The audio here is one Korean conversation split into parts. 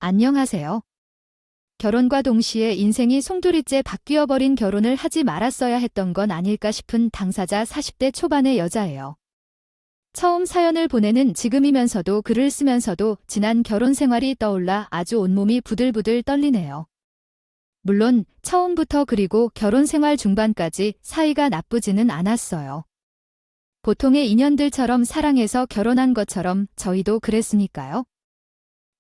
안녕하세요. 결혼과 동시에 인생이 송두리째 바뀌어버린 결혼을 하지 말았어야 했던 건 아닐까 싶은 당사자 40대 초반의 여자예요. 처음 사연을 보내는 지금이면서도 글을 쓰면서도 지난 결혼 생활이 떠올라 아주 온몸이 부들부들 떨리네요. 물론 처음부터 그리고 결혼 생활 중반까지 사이가 나쁘지는 않았어요. 보통의 인연들처럼 사랑해서 결혼한 것처럼 저희도 그랬으니까요.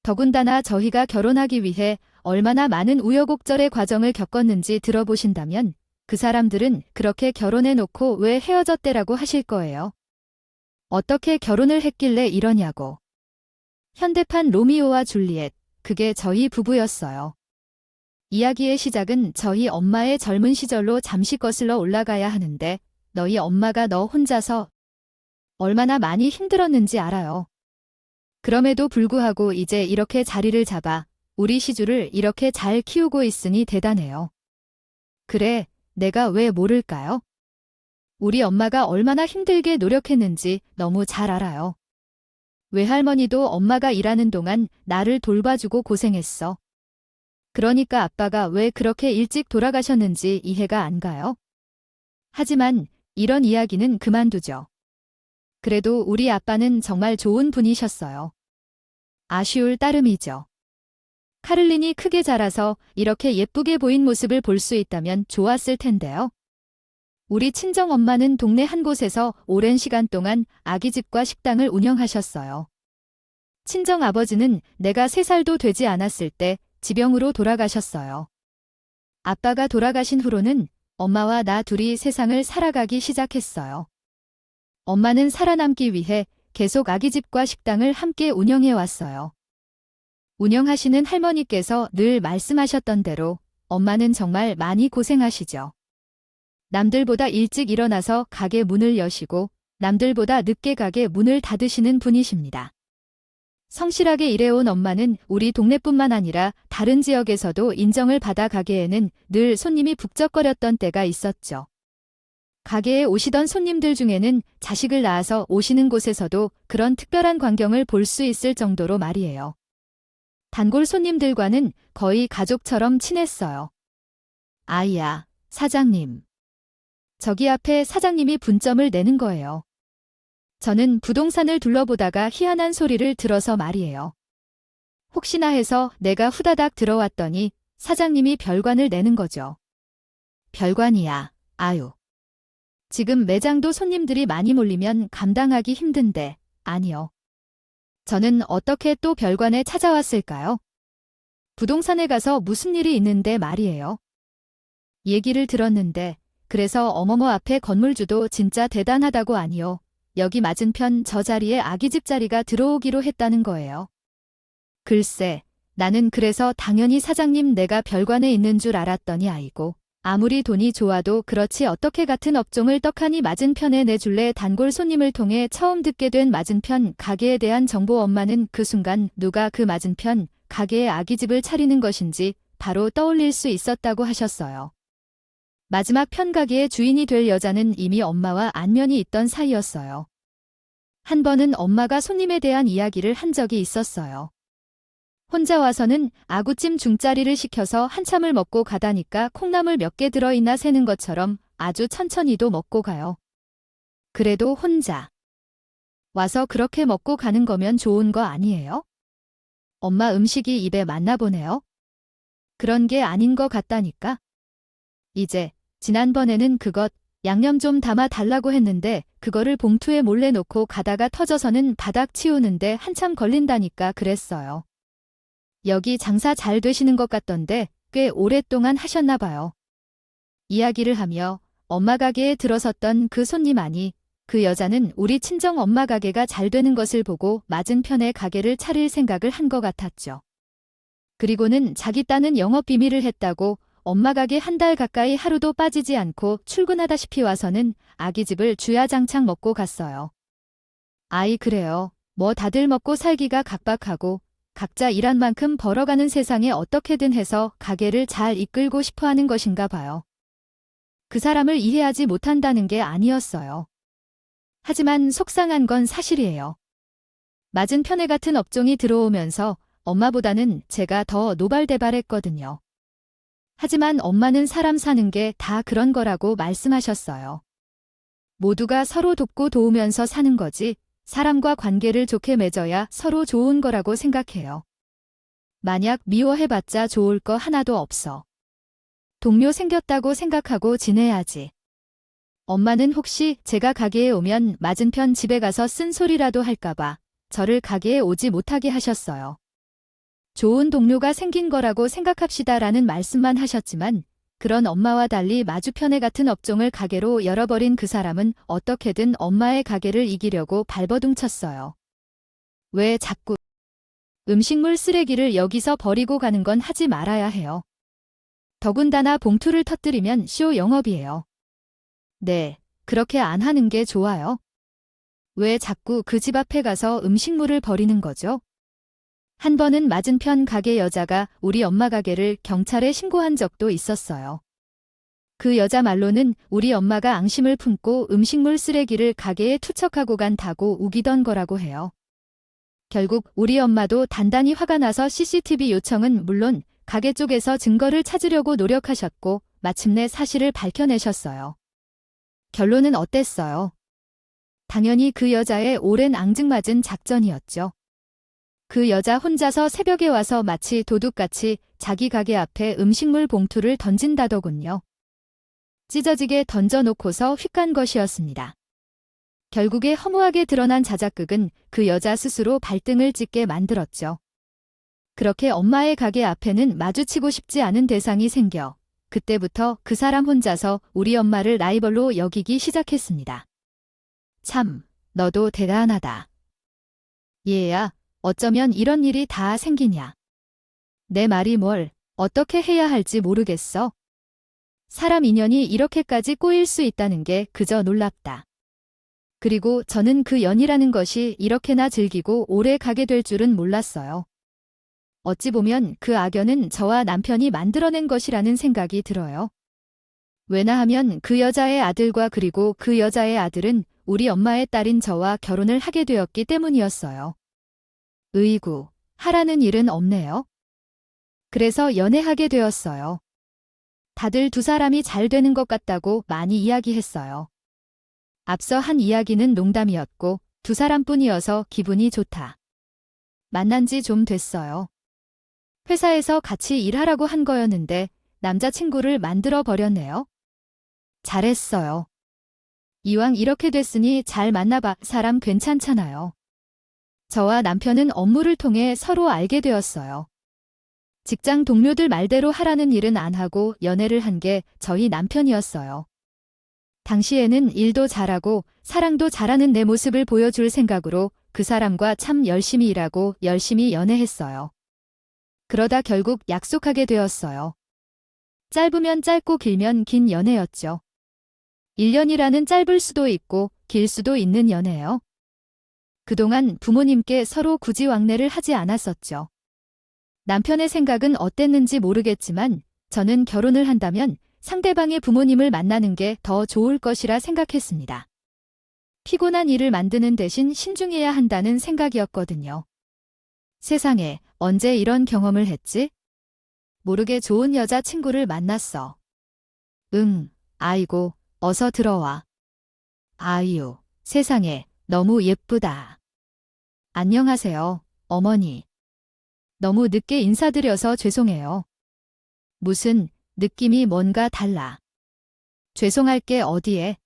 더군다나 저희가 결혼하기 위해 얼마나 많은 우여곡절의 과정을 겪었는지 들어보신다면 그 사람들은 그렇게 결혼해놓고 왜 헤어졌대라고 하실 거예요. 어떻게 결혼을 했길래 이러냐고. 현대판 로미오와 줄리엣, 그게 저희 부부였어요. 이야기의 시작은 저희 엄마의 젊은 시절로 잠시 거슬러 올라가야 하는데 너희 엄마가 너 혼자서 얼마나 많이 힘들었는지 알아요. 그럼에도 불구하고 이제 이렇게 자리를 잡아 우리 시주를 이렇게 잘 키우고 있으니 대단해요. 그래, 내가 왜 모를까요? 우리 엄마가 얼마나 힘들게 노력했는지 너무 잘 알아요. 외할머니도 엄마가 일하는 동안 나를 돌봐주고 고생했어. 그러니까 아빠가 왜 그렇게 일찍 돌아가셨는지 이해가 안 가요? 하지만 이런 이야기는 그만두죠. 그래도 우리 아빠는 정말 좋은 분이셨어요. 아쉬울 따름이죠. 카를린이 크게 자라서 이렇게 예쁘게 보인 모습을 볼 수 있다면 좋았을 텐데요. 우리 친정엄마는 동네 한 곳에서 오랜 시간 동안 아기집과 식당을 운영하셨어요. 친정아버지는 내가 3살도 되지 않았을 때 지병으로 돌아가셨어요. 아빠가 돌아가신 후로는 엄마와 나 둘이 세상을 살아가기 시작했어요. 엄마는 살아남기 위해 계속 아기집과 식당을 함께 운영해 왔어요. 운영하시는 할머니께서 늘 말씀하셨던 대로 엄마는 정말 많이 고생하시죠. 남들보다 일찍 일어나서 가게 문을 여시고 남들보다 늦게 가게 문을 닫으시는 분이십니다. 성실하게 일해온 엄마는 우리 동네뿐만 아니라 다른 지역에서도 인정을 받아 가게에는 늘 손님이 북적거렸던 때가 있었죠. 가게에 오시던 손님들 중에는 자식을 낳아서 오시는 곳에서도 그런 특별한 광경을 볼 수 있을 정도로 말이에요. 단골 손님들과는 거의 가족처럼 친했어요. 아이야, 사장님. 저기 앞에 사장님이 분점을 내는 거예요. 저는 부동산을 둘러보다가 희한한 소리를 들어서 말이에요. 혹시나 해서 내가 후다닥 들어왔더니 사장님이 별관을 내는 거죠. 별관이야, 아유. 지금 매장도 손님들이 많이 몰리면 감당하기 힘든데, 아니요. 저는 어떻게 또 별관에 찾아왔을까요? 부동산에 가서 무슨 일이 있는데 말이에요. 얘기를 들었는데, 그래서 어머머 앞에 건물주도 진짜 대단하다고 아니요. 여기 맞은편 저 자리에 아기집 자리가 들어오기로 했다는 거예요. 글쎄, 나는 그래서 당연히 사장님 내가 별관에 있는 줄 알았더니 아이고. 아무리 돈이 좋아도 그렇지 어떻게 같은 업종을 떡하니 맞은편에 내줄래. 단골 손님을 통해 처음 듣게 된 맞은편 가게에 대한 정보. 엄마는 그 순간 누가 그 맞은편 가게에 아기집을 차리는 것인지 바로 떠올릴 수 있었다고 하셨어요. 마지막 편 가게의 주인이 될 여자는 이미 엄마와 안면이 있던 사이였어요. 한 번은 엄마가 손님에 대한 이야기를 한 적이 있었어요. 혼자 와서는 아구찜 중짜리를 시켜서 한참을 먹고 가다니까 콩나물 몇 개 들어있나 세는 것처럼 아주 천천히도 먹고 가요. 그래도 혼자 와서 그렇게 먹고 가는 거면 좋은 거 아니에요? 엄마 음식이 입에 맞나 보네요. 그런 게 아닌 것 같다니까. 이제 지난번에는 그것 양념 좀 담아 달라고 했는데 그거를 봉투에 몰래 놓고 가다가 터져서는 바닥 치우는데 한참 걸린다니까 그랬어요. 여기 장사 잘 되시는 것 같던데 꽤 오랫동안 하셨나 봐요. 이야기를 하며 엄마 가게에 들어섰던 그 손님 아니, 그 여자는 우리 친정 엄마 가게가 잘 되는 것을 보고 맞은편에 가게를 차릴 생각을 한 것 같았죠. 그리고는 자기 딴은 영업 비밀을 했다고 엄마 가게 한 달 가까이 하루도 빠지지 않고 출근하다시피 와서는 아기집을 주야장창 먹고 갔어요. 아이 그래요. 뭐 다들 먹고 살기가 각박하고 각자 일한 만큼 벌어가는 세상에 어떻게든 해서 가게를 잘 이끌고 싶어 하는 것인가 봐요. 그 사람을 이해하지 못한다는 게 아니었어요. 하지만 속상한 건 사실이에요. 맞은편에 같은 업종이 들어오면서 엄마보다는 제가 더 노발대발했거든요. 하지만 엄마는 사람 사는 게 다 그런 거라고 말씀하셨어요. 모두가 서로 돕고 도우면서 사는 거지, 사람과 관계를 좋게 맺어야 서로 좋은 거라고 생각해요. 만약 미워해봤자 좋을 거 하나도 없어. 동료 생겼다고 생각하고 지내야지. 엄마는 혹시 제가 가게에 오면 맞은편 집에 가서 쓴소리라도 할까봐 저를 가게에 오지 못하게 하셨어요. 좋은 동료가 생긴 거라고 생각합시다라는 말씀만 하셨지만 그런 엄마와 달리 마주편에 같은 업종을 가게로 열어버린 그 사람은 어떻게든 엄마의 가게를 이기려고 발버둥 쳤어요. 왜 자꾸 음식물 쓰레기를 여기서 버리고 가는 건 하지 말아야 해요. 더군다나 봉투를 터뜨리면 쇼 영업이에요. 네, 그렇게 안 하는 게 좋아요. 왜 자꾸 그 집 앞에 가서 음식물을 버리는 거죠? 한 번은 맞은편 가게 여자가 우리 엄마 가게를 경찰에 신고한 적도 있었어요. 그 여자 말로는 우리 엄마가 앙심을 품고 음식물 쓰레기를 가게에 투척하고 간다고 우기던 거라고 해요. 결국 우리 엄마도 단단히 화가 나서 CCTV 요청은 물론 가게 쪽에서 증거를 찾으려고 노력하셨고 마침내 사실을 밝혀내셨어요. 결론은 어땠어요? 당연히 그 여자의 오랜 앙증맞은 작전이었죠. 그 여자 혼자서 새벽에 와서 마치 도둑같이 자기 가게 앞에 음식물 봉투를 던진다더군요. 찢어지게 던져놓고서 휙간 것이었습니다. 결국에 허무하게 드러난 자작극은 그 여자 스스로 발등을 찍게 만들었죠. 그렇게 엄마의 가게 앞에는 마주치고 싶지 않은 대상이 생겨 그때부터 그 사람 혼자서 우리 엄마를 라이벌로 여기기 시작했습니다. 참, 너도 대단하다. 얘야, 어쩌면 이런 일이 다 생기냐. 내 말이 뭘 어떻게 해야 할지 모르겠어. 사람 인연이 이렇게까지 꼬일 수 있다는 게 그저 놀랍다. 그리고 저는 그 연이라는 것이 이렇게나 즐기고 오래 가게 될 줄은 몰랐어요. 어찌 보면 그 악연은 저와 남편이 만들어낸 것이라는 생각이 들어요. 왜냐하면 그 여자의 아들과 그리고 그 여자의 아들은 우리 엄마의 딸인 저와 결혼을 하게 되었기 때문이었어요. 으이구, 하라는 일은 없네요. 그래서 연애하게 되었어요. 다들 두 사람이 잘 되는 것 같다고 많이 이야기했어요. 앞서 한 이야기는 농담이었고 두 사람뿐이어서 기분이 좋다. 만난 지 좀 됐어요. 회사에서 같이 일하라고 한 거였는데 남자친구를 만들어 버렸네요. 잘했어요. 이왕 이렇게 됐으니 잘 만나봐. 사람 괜찮잖아요. 저와 남편은 업무를 통해 서로 알게 되었어요. 직장 동료들 말대로 하라는 일은 안 하고 연애를 한 게 저희 남편이었어요. 당시에는 일도 잘하고 사랑도 잘하는 내 모습을 보여줄 생각으로 그 사람과 참 열심히 일하고 열심히 연애했어요. 그러다 결국 약속하게 되었어요. 짧으면 짧고 길면 긴 연애였죠. 1년이라는 짧을 수도 있고 길 수도 있는 연애요. 그동안 부모님께 서로 굳이 왕래를 하지 않았었죠. 남편의 생각은 어땠는지 모르겠지만 저는 결혼을 한다면 상대방의 부모님을 만나는 게 더 좋을 것이라 생각했습니다. 피곤한 일을 만드는 대신 신중해야 한다는 생각이었거든요. 세상에, 언제 이런 경험을 했지? 모르게 좋은 여자친구를 만났어. 응, 아이고, 어서 들어와. 아유, 세상에, 너무 예쁘다. 안녕하세요, 어머니. 너무 늦게 인사드려서 죄송해요. 무슨, 느낌이 뭔가 달라. 죄송할 게 어디에?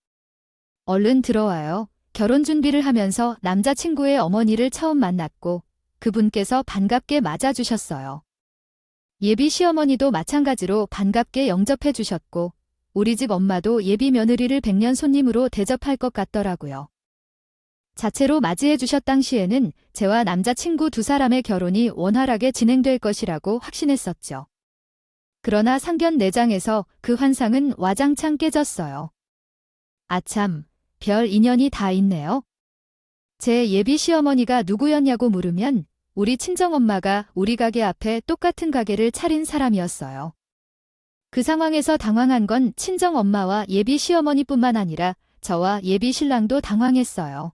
얼른 들어와요. 결혼 준비를 하면서 남자친구의 어머니를 처음 만났고 그분께서 반갑게 맞아주셨어요. 예비 시어머니도 마찬가지로 반갑게 영접해 주셨고 우리 집 엄마도 예비 며느리를 백년 손님으로 대접할 것 같더라고요. 자체로 맞이해 주셨 당시에는 저와 남자친구 두 사람의 결혼이 원활하게 진행될 것이라고 확신했었죠. 그러나 상견 내장에서 그 환상은 와장창 깨졌어요. 아참, 별 인연이 다 있네요. 제 예비 시어머니가 누구였냐고 물으면 우리 친정엄마가 우리 가게 앞에 똑같은 가게를 차린 사람이었어요. 그 상황에서 당황한 건 친정엄마와 예비 시어머니뿐만 아니라 저와 예비 신랑도 당황했어요.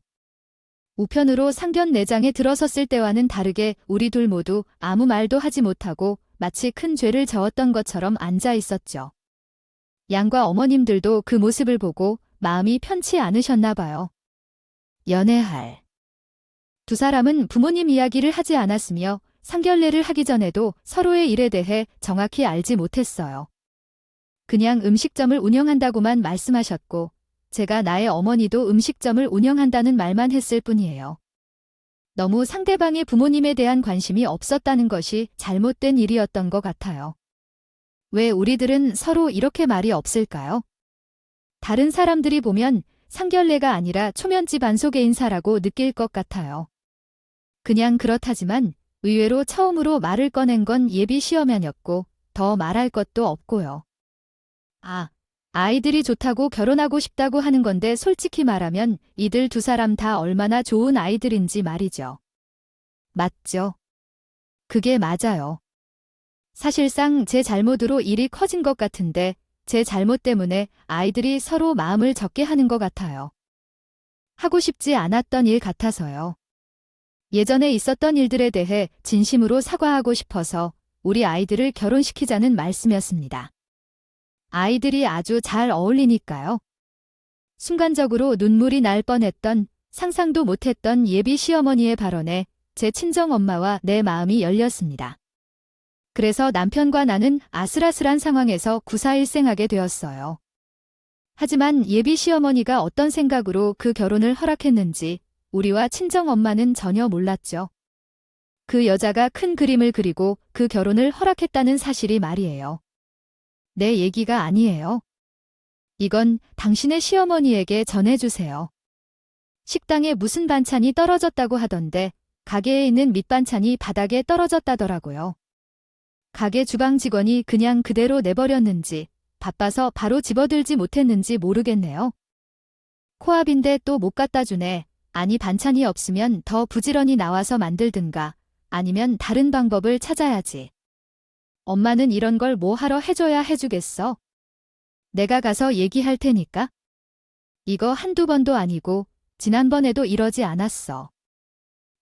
우편으로 상견 내장에 들어섰을 때와는 다르게 우리 둘 모두 아무 말도 하지 못하고 마치 큰 죄를 저었던 것처럼 앉아 있었죠. 양과 어머님들도 그 모습을 보고 마음이 편치 않으셨나 봐요. 연애할. 두 사람은 부모님 이야기를 하지 않았으며 상견례를 하기 전에도 서로의 일에 대해 정확히 알지 못했어요. 그냥 음식점을 운영한다고만 말씀하셨고 제가 나의 어머니도 음식점을 운영한다는 말만 했을 뿐이에요. 너무 상대방의 부모님에 대한 관심이 없었다는 것이 잘못된 일이었던 것 같아요. 왜 우리들은 서로 이렇게 말이 없을까요? 다른 사람들이 보면 상견례가 아니라 초면집 안속의 인사라고 느낄 것 같아요. 그냥 그렇다지만 의외로 처음으로 말을 꺼낸 건 예비 시어머니였고 더 말할 것도 없고요. 아이들이 좋다고 결혼하고 싶다고 하는 건데 솔직히 말하면 이들 두 사람 다 얼마나 좋은 아이들인지 말이죠. 맞죠? 그게 맞아요. 사실상 제 잘못으로 일이 커진 것 같은데 제 잘못 때문에 아이들이 서로 마음을 적게 하는 것 같아요. 하고 싶지 않았던 일 같아서요. 예전에 있었던 일들에 대해 진심으로 사과하고 싶어서 우리 아이들을 결혼시키자는 말씀이었습니다. 아이들이 아주 잘 어울리니까요. 순간적으로 눈물이 날 뻔했던 상상도 못했던 예비 시어머니의 발언에 제 친정엄마와 내 마음이 열렸습니다. 그래서 남편과 나는 아슬아슬한 상황에서 구사일생하게 되었어요. 하지만 예비 시어머니가 어떤 생각으로 그 결혼을 허락했는지 우리와 친정엄마는 전혀 몰랐죠. 그 여자가 큰 그림을 그리고 그 결혼을 허락했다는 사실이 말이에요. 내 얘기가 아니에요. 이건 당신의 시어머니에게 전해주세요. 식당에 무슨 반찬이 떨어졌다고 하던데 가게에 있는 밑반찬이 바닥에 떨어졌다더라고요. 가게 주방 직원이 그냥 그대로 내버렸는지 바빠서 바로 집어들지 못했는지 모르겠네요. 코앞인데 또 못 갖다 주네. 아니 반찬이 없으면 더 부지런히 나와서 만들든가 아니면 다른 방법을 찾아야지. 엄마는 이런 걸 뭐 하러 해줘야 해주겠어? 내가 가서 얘기할 테니까. 이거 한두 번도 아니고 지난번에도 이러지 않았어.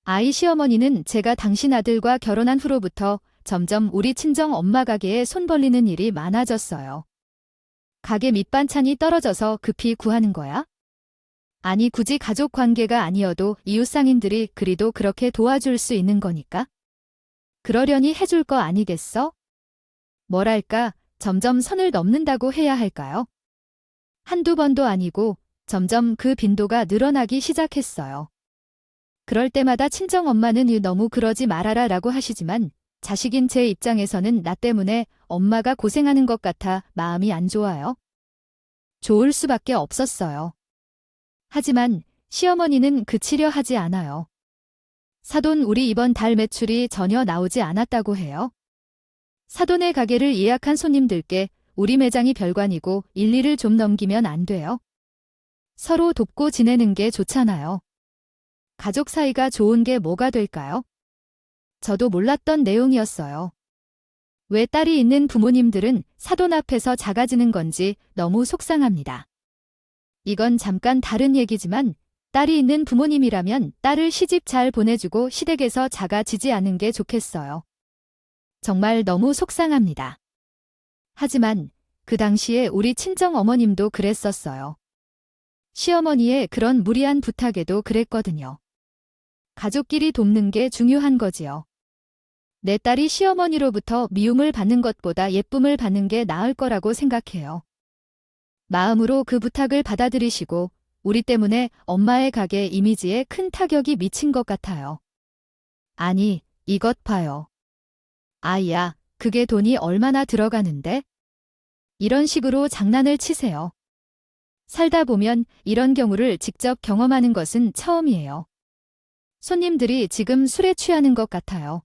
아이 시어머니는 제가 당신 아들과 결혼한 후로부터 점점 우리 친정 엄마 가게에 손 벌리는 일이 많아졌어요. 가게 밑반찬이 떨어져서 급히 구하는 거야? 아니 굳이 가족 관계가 아니어도 이웃상인들이 그리도 그렇게 도와줄 수 있는 거니까? 그러려니 해줄 거 아니겠어? 뭐랄까, 점점 선을 넘는다고 해야 할까요? 한두 번도 아니고 점점 그 빈도가 늘어나기 시작했어요. 그럴 때마다 친정엄마는 너무 그러지 말아라 라고 하시지만 자식인 제 입장에서는 나 때문에 엄마가 고생하는 것 같아 마음이 안 좋아요. 좋을 수밖에 없었어요. 하지만 시어머니는 그치려 하지 않아요. 사돈 우리 이번 달 매출이 전혀 나오지 않았다고 해요. 사돈의 가게를 예약한 손님들께 우리 매장이 별관이고 일리를 좀 넘기면 안 돼요. 서로 돕고 지내는 게 좋잖아요. 가족 사이가 좋은 게 뭐가 될까요? 저도 몰랐던 내용이었어요. 왜 딸이 있는 부모님들은 사돈 앞에서 작아지는 건지 너무 속상합니다. 이건 잠깐 다른 얘기지만 딸이 있는 부모님이라면 딸을 시집 잘 보내주고 시댁에서 작아지지 않은 게 좋겠어요. 정말 너무 속상합니다. 하지만 그 당시에 우리 친정 어머님도 그랬었어요. 시어머니의 그런 무리한 부탁에도 그랬거든요. 가족끼리 돕는 게 중요한 거지요. 내 딸이 시어머니로부터 미움을 받는 것보다 예쁨을 받는 게 나을 거라고 생각해요. 마음으로 그 부탁을 받아들이시고 우리 때문에 엄마의 가게 이미지에 큰 타격이 미친 것 같아요. 아니, 이것 봐요. 아이야, 그게 돈이 얼마나 들어가는데? 이런 식으로 장난을 치세요. 살다 보면 이런 경우를 직접 경험하는 것은 처음이에요. 손님들이 지금 술에 취하는 것 같아요.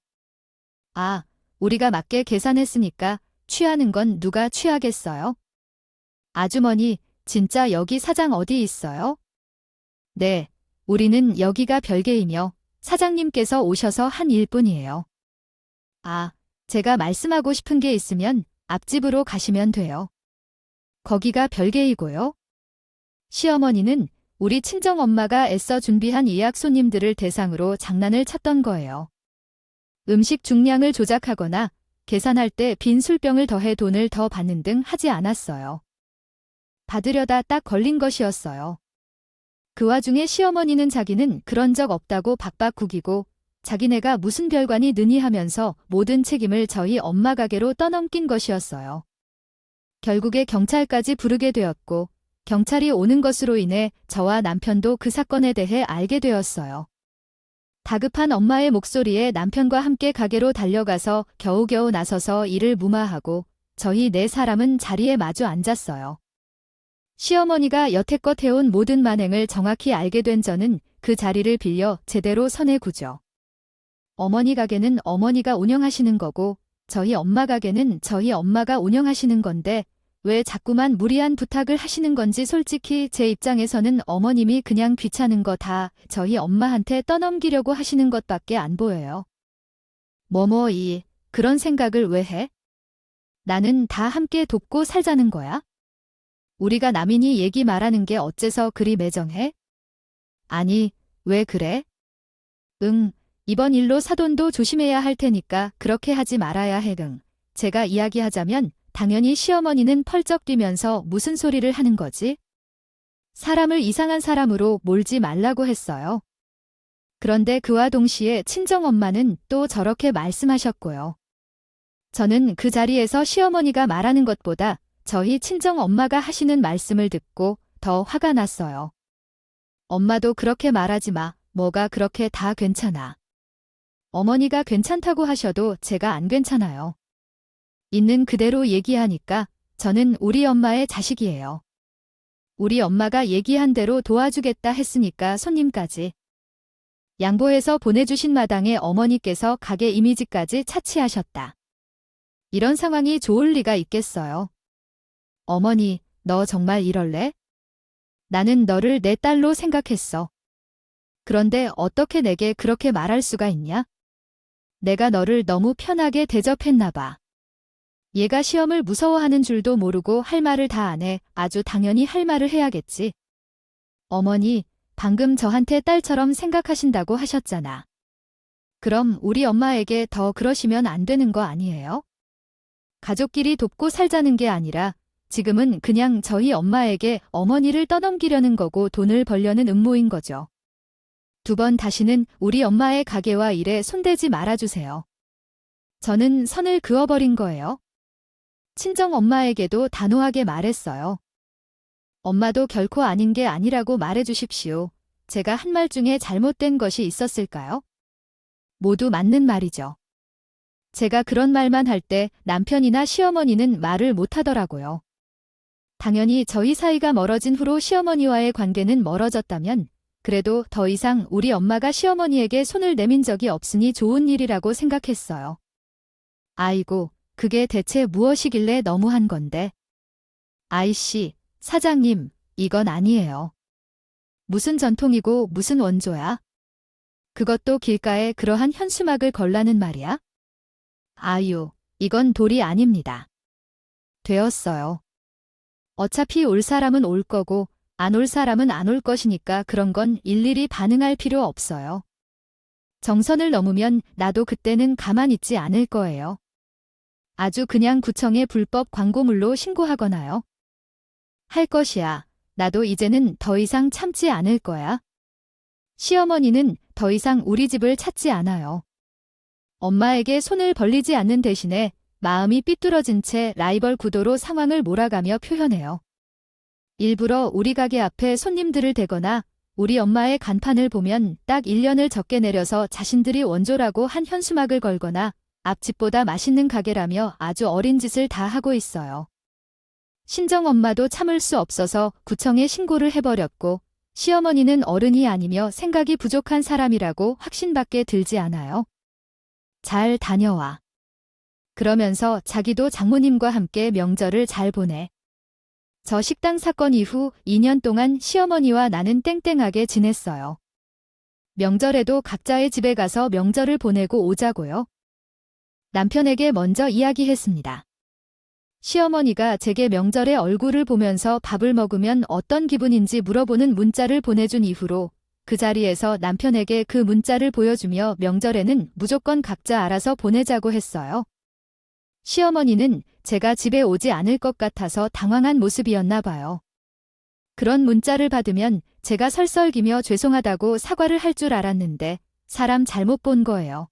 우리가 맞게 계산했으니까 취하는 건 누가 취하겠어요? 아주머니, 진짜 여기 사장 어디 있어요? 네, 우리는 여기가 별개이며 사장님께서 오셔서 한 일뿐이에요. 제가 말씀하고 싶은 게 있으면 앞집으로 가시면 돼요. 거기가 별개이고요. 시어머니는 우리 친정엄마가 애써 준비한 예약 손님들을 대상으로 장난을 쳤던 거예요. 음식 중량을 조작하거나 계산할 때 빈 술병을 더해 돈을 더 받는 등 하지 않았어요. 받으려다 딱 걸린 것이었어요. 그 와중에 시어머니는 자기는 그런 적 없다고 박박 구기고 자기네가 무슨 별관이 느니 하면서 모든 책임을 저희 엄마 가게로 떠넘긴 것이었어요. 결국에 경찰까지 부르게 되었고 경찰이 오는 것으로 인해 저와 남편도 그 사건에 대해 알게 되었어요. 다급한 엄마의 목소리에 남편과 함께 가게로 달려가서 겨우겨우 나서서 이를 무마하고 저희 네 사람은 자리에 마주 앉았어요. 시어머니가 여태껏 해온 모든 만행을 정확히 알게 된 저는 그 자리를 빌려 제대로 선에 구죠. 어머니 가게는 어머니가 운영하시는 거고 저희 엄마 가게는 저희 엄마가 운영하시는 건데 왜 자꾸만 무리한 부탁을 하시는 건지 솔직히 제 입장에서는 어머님이 그냥 귀찮은 거 다 저희 엄마한테 떠넘기려고 하시는 것밖에 안 보여요. 그런 생각을 왜 해? 나는 다 함께 돕고 살자는 거야? 우리가 남이니 얘기 말하는 게 어째서 그리 매정해? 아니, 왜 그래? 이번 일로 사돈도 조심해야 할 테니까 그렇게 하지 말아야 해. 제가 이야기하자면 당연히 시어머니는 펄쩍 뛰면서 무슨 소리를 하는 거지? 사람을 이상한 사람으로 몰지 말라고 했어요. 그런데 그와 동시에 친정엄마는 또 저렇게 말씀하셨고요. 저는 그 자리에서 시어머니가 말하는 것보다 저희 친정엄마가 하시는 말씀을 듣고 더 화가 났어요. 엄마도 그렇게 말하지 마. 뭐가 그렇게 다 괜찮아. 어머니가 괜찮다고 하셔도 제가 안 괜찮아요. 있는 그대로 얘기하니까 저는 우리 엄마의 자식이에요. 우리 엄마가 얘기한 대로 도와주겠다 했으니까 손님까지 양보해서 보내주신 마당에 어머니께서 가게 이미지까지 차치하셨다. 이런 상황이 좋을 리가 있겠어요. 어머니, 너 정말 이럴래? 나는 너를 내 딸로 생각했어. 그런데 어떻게 내게 그렇게 말할 수가 있냐? 내가 너를 너무 편하게 대접했나 봐. 얘가 시험을 무서워하는 줄도 모르고 할 말을 다 안 해. 아주 당연히 할 말을 해야겠지. 어머니, 방금 저한테 딸처럼 생각하신다고 하셨잖아. 그럼 우리 엄마에게 더 그러시면 안 되는 거 아니에요? 가족끼리 돕고 살자는 게 아니라 지금은 그냥 저희 엄마에게 어머니를 떠넘기려는 거고 돈을 벌려는 음모인 거죠. 두 번 다시는 우리 엄마의 가게와 일에 손대지 말아주세요. 저는 선을 그어버린 거예요. 친정 엄마에게도 단호하게 말했어요. 엄마도 결코 아닌 게 아니라고 말해주십시오. 제가 한 말 중에 잘못된 것이 있었을까요? 모두 맞는 말이죠. 제가 그런 말만 할 때 남편이나 시어머니는 말을 못하더라고요. 당연히 저희 사이가 멀어진 후로 시어머니와의 관계는 멀어졌다면 그래도 더 이상 우리 엄마가 시어머니에게 손을 내민 적이 없으니 좋은 일이라고 생각했어요. 아이고, 그게 대체 무엇이길래 너무한 건데. 아이씨, 사장님, 이건 아니에요. 무슨 전통이고 무슨 원조야? 그것도 길가에 그러한 현수막을 걸라는 말이야? 아유, 이건 도리 아닙니다. 되었어요. 어차피 올 사람은 올 거고 안 올 사람은 안 올 것이니까 그런 건 일일이 반응할 필요 없어요. 정선을 넘으면 나도 그때는 가만 있지 않을 거예요. 아주 그냥 구청에 불법 광고물로 신고하거나요. 할 것이야. 나도 이제는 더 이상 참지 않을 거야. 시어머니는 더 이상 우리 집을 찾지 않아요. 엄마에게 손을 벌리지 않는 대신에 마음이 삐뚤어진 채 라이벌 구도로 상황을 몰아가며 표현해요. 일부러 우리 가게 앞에 손님들을 대거나 우리 엄마의 간판을 보면 딱 1년을 적게 내려서 자신들이 원조라고 한 현수막을 걸거나 앞집보다 맛있는 가게라며 아주 어린 짓을 다 하고 있어요. 친정엄마도 참을 수 없어서 구청에 신고를 해버렸고 시어머니는 어른이 아니며 생각이 부족한 사람이라고 확신밖에 들지 않아요. 잘 다녀와. 그러면서 자기도 장모님과 함께 명절을 잘 보내. 저 식당 사건 이후 2년 동안 시어머니와 나는 땡땡하게 지냈어요. 명절에도 각자의 집에 가서 명절을 보내고 오자고요. 남편에게 먼저 이야기했습니다. 시어머니가 제게 명절에 얼굴을 보면서 밥을 먹으면 어떤 기분인지 물어보는 문자를 보내준 이후로 그 자리에서 남편에게 그 문자를 보여주며 명절에는 무조건 각자 알아서 보내자고 했어요. 시어머니는 제가 집에 오지 않을 것 같아서 당황한 모습이었나 봐요. 그런 문자를 받으면 제가 설설기며 죄송하다고 사과를 할 줄 알았는데 사람 잘못 본 거예요.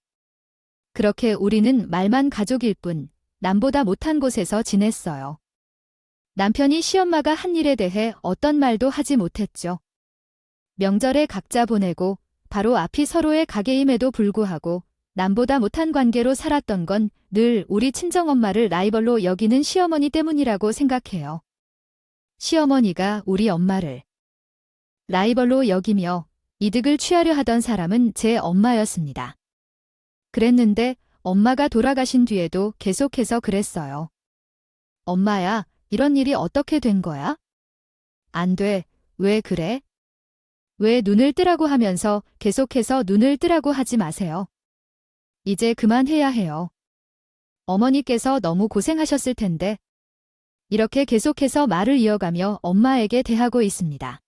그렇게 우리는 말만 가족일 뿐 남보다 못한 곳에서 지냈어요. 남편이 시엄마가 한 일에 대해 어떤 말도 하지 못했죠. 명절에 각자 보내고 바로 앞이 서로의 가게임에도 불구하고 남보다 못한 관계로 살았던 건 늘 우리 친정엄마를 라이벌로 여기는 시어머니 때문이라고 생각해요. 시어머니가 우리 엄마를 라이벌로 여기며 이득을 취하려 하던 사람은 제 엄마였습니다. 그랬는데 엄마가 돌아가신 뒤에도 계속해서 그랬어요. 엄마야, 이런 일이 어떻게 된 거야? 안 돼. 왜 그래? 왜 눈을 뜨라고 하면서 계속해서 눈을 뜨라고 하지 마세요. 이제 그만해야 해요. 어머니께서 너무 고생하셨을 텐데. 이렇게 계속해서 말을 이어가며 엄마에게 대하고 있습니다.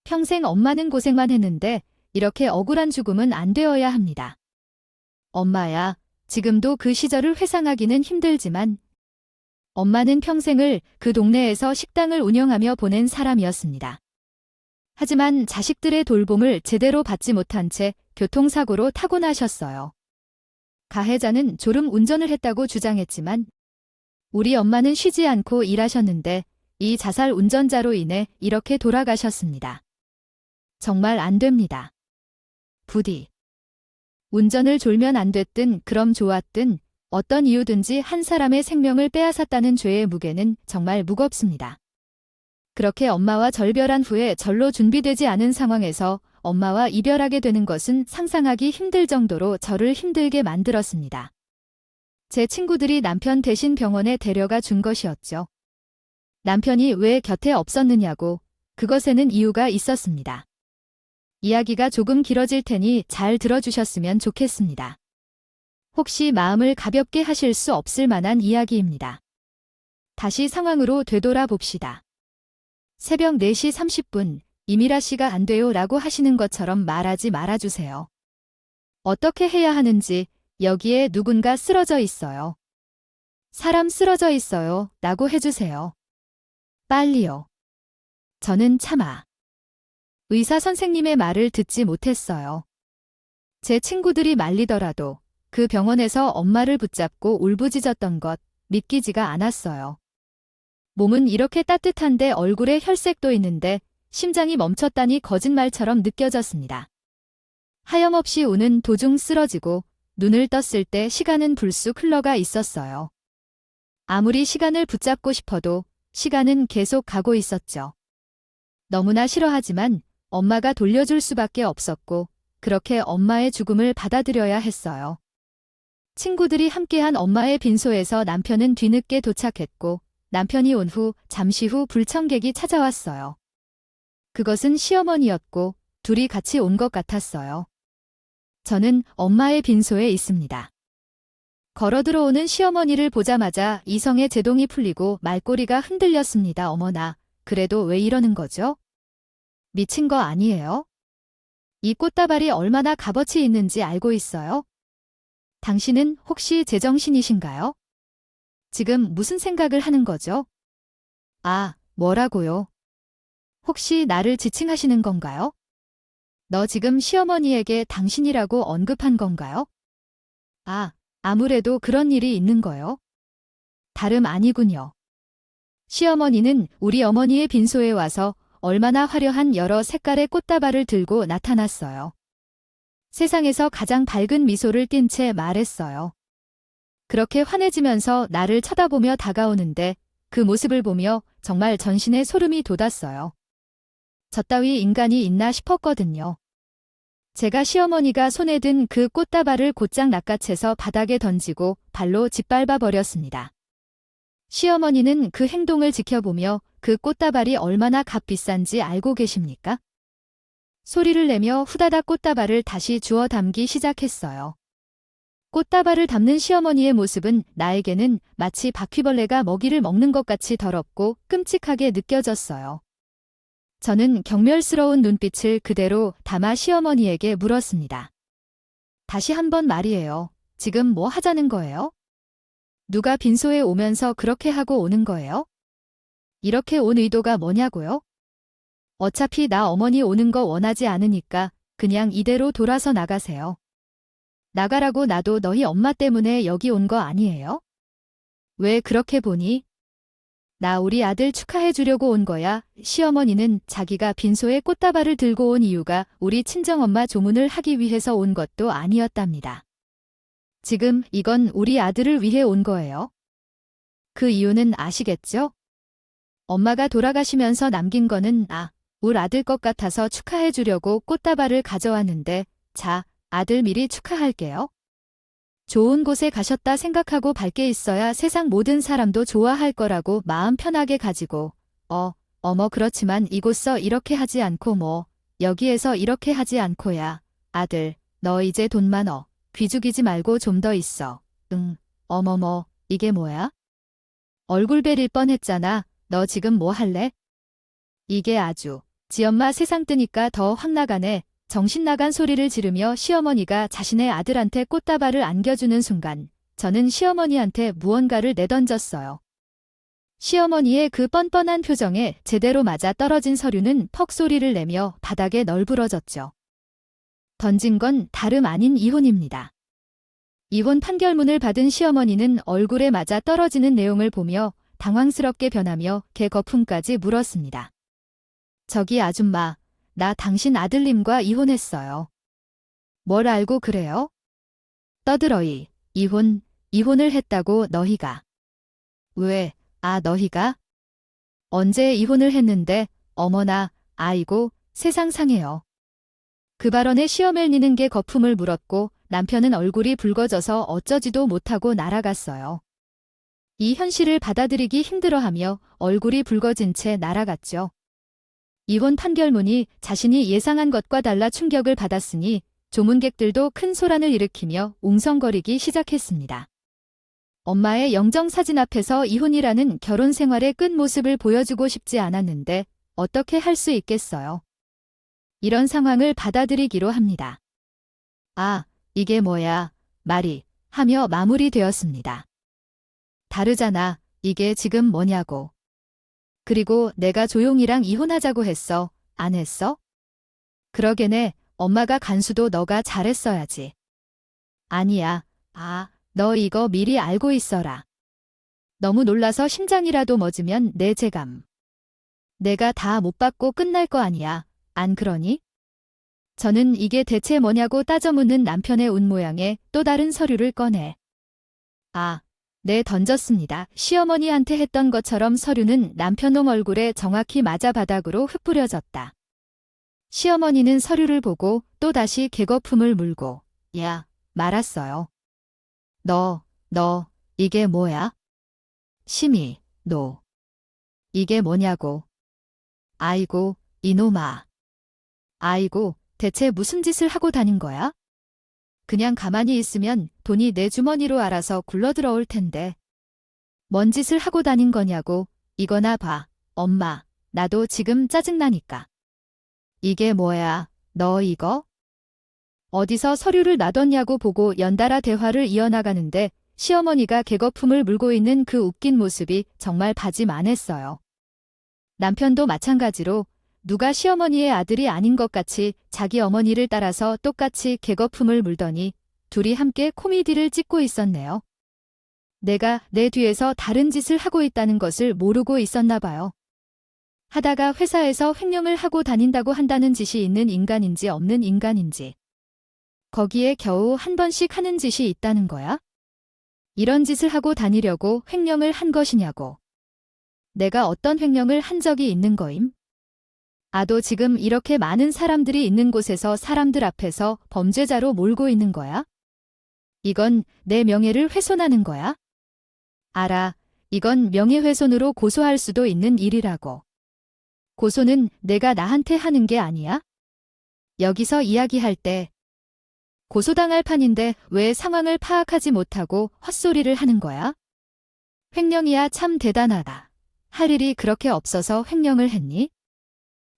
평생 엄마는 고생만 했는데 이렇게 억울한 죽음은 안 되어야 합니다. 엄마야, 지금도 그 시절을 회상하기는 힘들지만 엄마는 평생을 그 동네에서 식당을 운영하며 보낸 사람이었습니다. 하지만 자식들의 돌봄을 제대로 받지 못한 채 교통사고로 타고나셨어요. 가해자는 졸음 운전을 했다고 주장했지만 우리 엄마는 쉬지 않고 일하셨는데 이 자살 운전자로 인해 이렇게 돌아가셨습니다. 정말 안 됩니다. 부디 운전을 졸면 안 됐든 그럼 좋았든 어떤 이유든지 한 사람의 생명을 빼앗았다는 죄의 무게는 정말 무겁습니다. 그렇게 엄마와 절별한 후에 절로 준비되지 않은 상황에서 엄마와 이별하게 되는 것은 상상하기 힘들 정도로 저를 힘들게 만들었습니다. 제 친구들이 남편 대신 병원에 데려가 준 것이었죠. 남편이 왜 곁에 없었느냐고, 그것에는 이유가 있었습니다. 이야기가 조금 길어질 테니 잘 들어주셨으면 좋겠습니다. 혹시 마음을 가볍게 하실 수 없을 만한 이야기입니다. 다시 상황으로 되돌아 봅시다. 새벽 4시 30분, 이미라 씨가 안 돼요 라고 하시는 것처럼 말하지 말아주세요. 어떻게 해야 하는지 여기에 누군가 쓰러져 있어요. 사람 쓰러져 있어요 라고 해주세요. 빨리요. 저는 차마 의사 선생님의 말을 듣지 못했어요. 제 친구들이 말리더라도 그 병원에서 엄마를 붙잡고 울부짖었던 것 믿기지가 않았어요. 몸은 이렇게 따뜻한데 얼굴에 혈색도 있는데 심장이 멈췄다니 거짓말처럼 느껴졌습니다. 하염없이 우는 도중 쓰러지고 눈을 떴을 때 시간은 불쑥 흘러가 있었어요. 아무리 시간을 붙잡고 싶어도 시간은 계속 가고 있었죠. 너무나 싫어하지만 엄마가 돌려줄 수밖에 없었고 그렇게 엄마의 죽음을 받아들여야 했어요. 친구들이 함께한 엄마의 빈소에서 남편은 뒤늦게 도착했고 남편이 온 후 잠시 후 불청객이 찾아왔어요. 그것은 시어머니였고 둘이 같이 온 것 같았어요. 저는 엄마의 빈소에 있습니다. 걸어 들어오는 시어머니를 보자마자 이성의 제동이 풀리고 말꼬리가 흔들렸습니다. 어머나, 그래도 왜 이러는 거죠? 미친 거 아니에요? 이 꽃다발이 얼마나 값어치 있는지 알고 있어요? 당신은 혹시 제정신이신가요? 지금 무슨 생각을 하는 거죠? 아, 뭐라고요? 혹시 나를 지칭하시는 건가요? 너 지금 시어머니에게 당신이라고 언급한 건가요? 아, 아무래도 그런 일이 있는 거요. 다름 아니군요. 시어머니는 우리 어머니의 빈소에 와서 얼마나 화려한 여러 색깔의 꽃다발을 들고 나타났어요. 세상에서 가장 밝은 미소를 띤 채 말했어요. 그렇게 환해지면서 나를 쳐다보며 다가오는데 그 모습을 보며 정말 전신에 소름이 돋았어요. 저 따위 인간이 있나 싶었거든요. 제가 시어머니가 손에 든 그 꽃다발을 곧장 낚아채서 바닥에 던지고 발로 짓밟아 버렸습니다. 시어머니는 그 행동을 지켜보며 그 꽃다발이 얼마나 값비싼지 알고 계십니까? 소리를 내며 후다닥 꽃다발을 다시 주워 담기 시작했어요. 꽃다발을 담는 시어머니의 모습은 나에게는 마치 바퀴벌레가 먹이를 먹는 것 같이 더럽고 끔찍하게 느껴졌어요. 저는 경멸스러운 눈빛을 그대로 담아 시어머니에게 물었습니다. 다시 한번 말이에요. 지금 뭐 하자는 거예요? 누가 빈소에 오면서 그렇게 하고 오는 거예요? 이렇게 온 의도가 뭐냐고요? 어차피 나 어머니 오는 거 원하지 않으니까 그냥 이대로 돌아서 나가세요. 나가라고 나도 너희 엄마 때문에 여기 온 거 아니에요? 왜 그렇게 보니? 나 우리 아들 축하해 주려고 온 거야. 시어머니는 자기가 빈소에 꽃다발을 들고 온 이유가 우리 친정엄마 조문을 하기 위해서 온 것도 아니었답니다. 지금 이건 우리 아들을 위해 온 거예요. 그 이유는 아시겠죠? 엄마가 돌아가시면서 남긴 거는 울 아들 것 같아서 축하해 주려고 꽃다발을 가져왔는데, 자, 아들 미리 축하할게요. 좋은 곳에 가셨다 생각하고 밝게 있어야 세상 모든 사람도 좋아할 거라고 마음 편하게 가지고, 어머 그렇지만 이곳서 이렇게 하지 않고 여기에서 이렇게 하지 않고야. 아들, 너 이제 돈 많어. 귀죽이지 말고 좀 더 있어. 응, 어머머, 이게 뭐야? 얼굴 베릴 뻔했잖아. 너 지금 뭐 할래? 이게 아주, 지엄마 세상 뜨니까 더 확 나가네. 정신 나간 소리를 지르며 시어머니가 자신의 아들한테 꽃다발을 안겨주는 순간 저는 시어머니한테 무언가를 내던졌어요. 시어머니의 그 뻔뻔한 표정에 제대로 맞아 떨어진 서류는 퍽 소리를 내며 바닥에 널브러졌죠. 던진 건 다름 아닌 이혼입니다. 이혼 판결문을 받은 시어머니는 얼굴에 맞아 떨어지는 내용을 보며 당황스럽게 변하며 개 거품까지 물었습니다. 저기 아줌마, 나 당신 아들님과 이혼했어요. 뭘 알고 그래요? 떠들어이, 이혼을 했다고 너희가. 왜, 너희가? 언제 이혼을 했는데, 어머나, 아이고, 세상 상해요. 그 발언에 시어머니는 개 거품을 물었고 남편은 얼굴이 붉어져서 어쩌지도 못하고 날아갔어요. 이 현실을 받아들이기 힘들어하며 얼굴이 붉어진 채 날아갔죠. 이혼 판결문이 자신이 예상한 것과 달라 충격을 받았으니 조문객들도 큰 소란을 일으키며 웅성거리기 시작했습니다. 엄마의 영정사진 앞에서 이혼이라는 결혼 생활의 끝모습을 보여주고 싶지 않았는데 어떻게 할 수 있겠어요. 이런 상황을 받아들이기로 합니다. 이게 뭐야, 말이, 하며 마무리되었습니다. 다르잖아, 이게 지금 뭐냐고. 그리고 내가 조용이랑 이혼하자고 했어, 안 했어? 그러게네, 엄마가 간수도 너가 잘했어야지. 아니야, 너 이거 미리 알고 있어라. 너무 놀라서 심장이라도 멎으면 내 재감. 내가 다 못 받고 끝날 거 아니야, 안 그러니? 저는 이게 대체 뭐냐고 따져 묻는 남편의 운 모양에 또 다른 서류를 꺼내. 네, 던졌습니다. 시어머니한테 했던 것처럼 서류는 남편놈 얼굴에 정확히 맞아 바닥으로 흩뿌려졌다. 시어머니는 서류를 보고 또다시 개거품을 물고, 야, 말았어요. 너, 이게 뭐야? 심히, 이게 뭐냐고. 아이고, 이놈아. 아이고, 대체 무슨 짓을 하고 다닌 거야? 그냥 가만히 있으면 돈이 내 주머니로 알아서 굴러들어올 텐데. 뭔 짓을 하고 다닌 거냐고. 이거나 봐. 엄마, 나도 지금 짜증나니까. 이게 뭐야, 너 이거? 어디서 서류를 놔뒀냐고 보고 연달아 대화를 이어나가는데 시어머니가 개거품을 물고 있는 그 웃긴 모습이 정말 바지만했어요. 남편도 마찬가지로 누가 시어머니의 아들이 아닌 것 같이 자기 어머니를 따라서 똑같이 개거품을 물더니 둘이 함께 코미디를 찍고 있었네요. 내가 내 뒤에서 다른 짓을 하고 있다는 것을 모르고 있었나 봐요. 하다가 회사에서 횡령을 하고 다닌다고 한다는 짓이 있는 인간인지 없는 인간인지. 거기에 겨우 한 번씩 하는 짓이 있다는 거야? 이런 짓을 하고 다니려고 횡령을 한 것이냐고. 내가 어떤 횡령을 한 적이 있는 거임? 아도 지금 이렇게 많은 사람들이 있는 곳에서 사람들 앞에서 범죄자로 몰고 있는 거야? 이건 내 명예를 훼손하는 거야? 알아, 이건 명예훼손으로 고소할 수도 있는 일이라고. 고소는 내가 나한테 하는 게 아니야? 여기서 이야기할 때 고소당할 판인데 왜 상황을 파악하지 못하고 헛소리를 하는 거야? 횡령이야 참 대단하다. 할 일이 그렇게 없어서 횡령을 했니?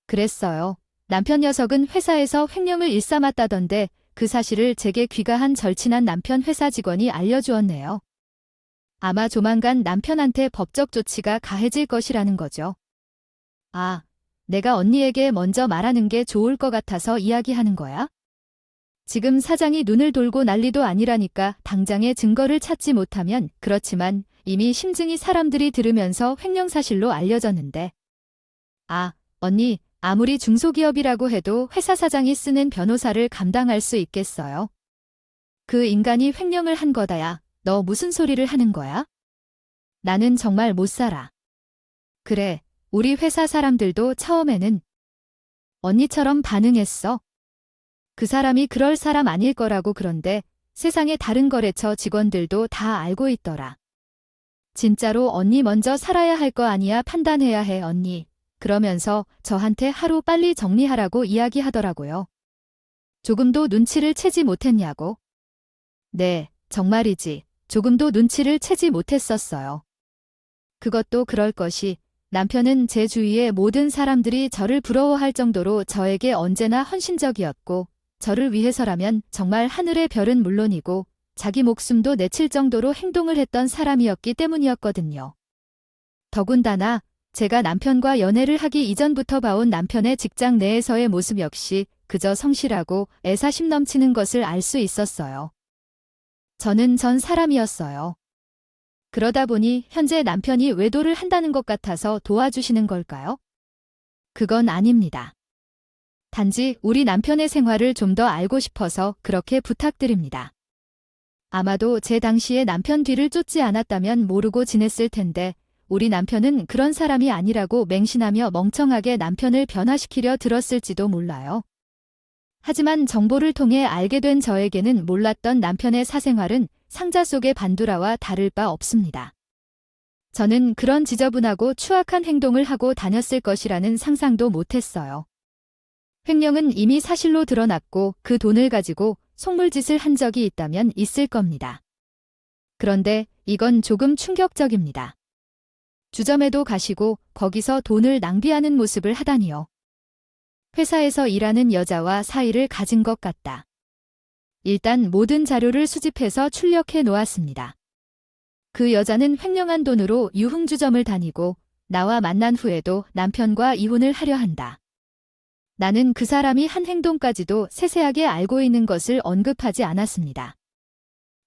그랬어요. 남편 녀석은 회사에서 횡령을 일삼았다던데 그 사실을 제게 귀가한 절친한 남편 회사 직원이 알려주었네요. 아마 조만간 남편한테 법적 조치가 가해질 것이라는 거죠. 아, 내가 언니에게 먼저 말하는 게 좋을 것 같아서 이야기하는 거야? 지금 사장이 눈을 돌고 난리도 아니라니까 당장의 증거를 찾지 못하면 그렇지만 이미 심증이 사람들이 들으면서 횡령 사실로 알려졌는데. 아, 언니, 아무리 중소기업이라고 해도 회사 사장이 쓰는 변호사를 감당할 수 있겠어요? 그 인간이 횡령을 한 거다야. 너 무슨 소리를 하는 거야? 나는 정말 못 살아. 그래, 우리 회사 사람들도 처음에는 언니처럼 반응했어. 그 사람이 그럴 사람 아닐 거라고. 그런데 세상의 다른 거래처 직원들도 다 알고 있더라. 진짜로 언니 먼저 살아야 할 거 아니야. 판단해야 해 언니. 그러면서 저한테 하루 빨리 정리하라고 이야기하더라고요. 조금도 눈치를 채지 못했냐고. 네, 정말이지. 조금도 눈치를 채지 못했었어요. 그것도 그럴 것이 남편은 제 주위의 모든 사람들이 저를 부러워할 정도로 저에게 언제나 헌신적이었고 저를 위해서라면 정말 하늘의 별은 물론이고 자기 목숨도 내칠 정도로 행동을 했던 사람이었기 때문이었거든요. 더군다나 제가 남편과 연애를 하기 이전부터 봐온 남편의 직장 내에서의 모습 역시 그저 성실하고 애사심 넘치는 것을 알 수 있었어요. 저는 전 사람이었어요. 그러다 보니 현재 남편이 외도를 한다는 것 같아서 도와주시는 걸까요? 그건 아닙니다. 단지 우리 남편의 생활을 좀 더 알고 싶어서 그렇게 부탁드립니다. 아마도 제 당시에 남편 뒤를 쫓지 않았다면 모르고 지냈을 텐데 우리 남편은 그런 사람이 아니라고 맹신하며 멍청하게 남편을 변화시키려 들었을지도 몰라요. 하지만 정보를 통해 알게 된 저에게는 몰랐던 남편의 사생활은 상자 속의 반두라와 다를 바 없습니다. 저는 그런 지저분하고 추악한 행동을 하고 다녔을 것이라는 상상도 못했어요. 횡령은 이미 사실로 드러났고 그 돈을 가지고 속물짓을 한 적이 있다면 있을 겁니다. 그런데 이건 조금 충격적입니다. 주점에도 가시고 거기서 돈을 낭비하는 모습을 하다니요. 회사에서 일하는 여자와 사이를 가진 것 같다. 일단 모든 자료를 수집해서 출력해 놓았습니다. 그 여자는 횡령한 돈으로 유흥주점을 다니고 나와 만난 후에도 남편과 이혼을 하려 한다. 나는 그 사람이 한 행동까지도 세세하게 알고 있는 것을 언급하지 않았습니다.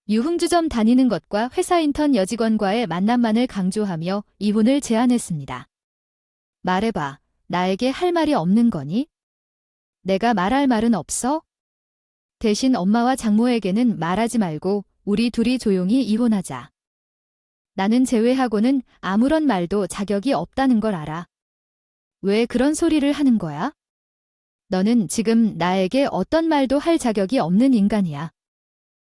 유흥주점 다니는 것과 회사 인턴 여직원과의 만남만을 강조하며 이혼을 제안했습니다. 말해봐, 나에게 할 말이 없는 거니? 내가 말할 말은 없어? 대신 엄마와 장모에게는 말하지 말고 우리 둘이 조용히 이혼하자. 나는 제외하고는 아무런 말도 자격이 없다는 걸 알아. 왜 그런 소리를 하는 거야? 너는 지금 나에게 어떤 말도 할 자격이 없는 인간이야.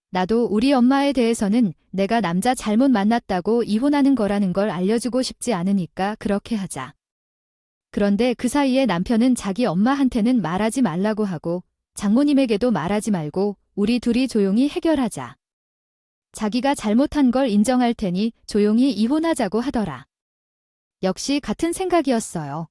나도 우리 엄마에 대해서는 내가 남자 잘못 만났다고 이혼하는 거라는 걸 알려주고 싶지 않으니까 그렇게 하자. 그런데 그 사이에 남편은 자기 엄마한테는 말하지 말라고 하고 장모님에게도 말하지 말고 우리 둘이 조용히 해결하자. 자기가 잘못한 걸 인정할 테니 조용히 이혼하자고 하더라. 역시 같은 생각이었어요.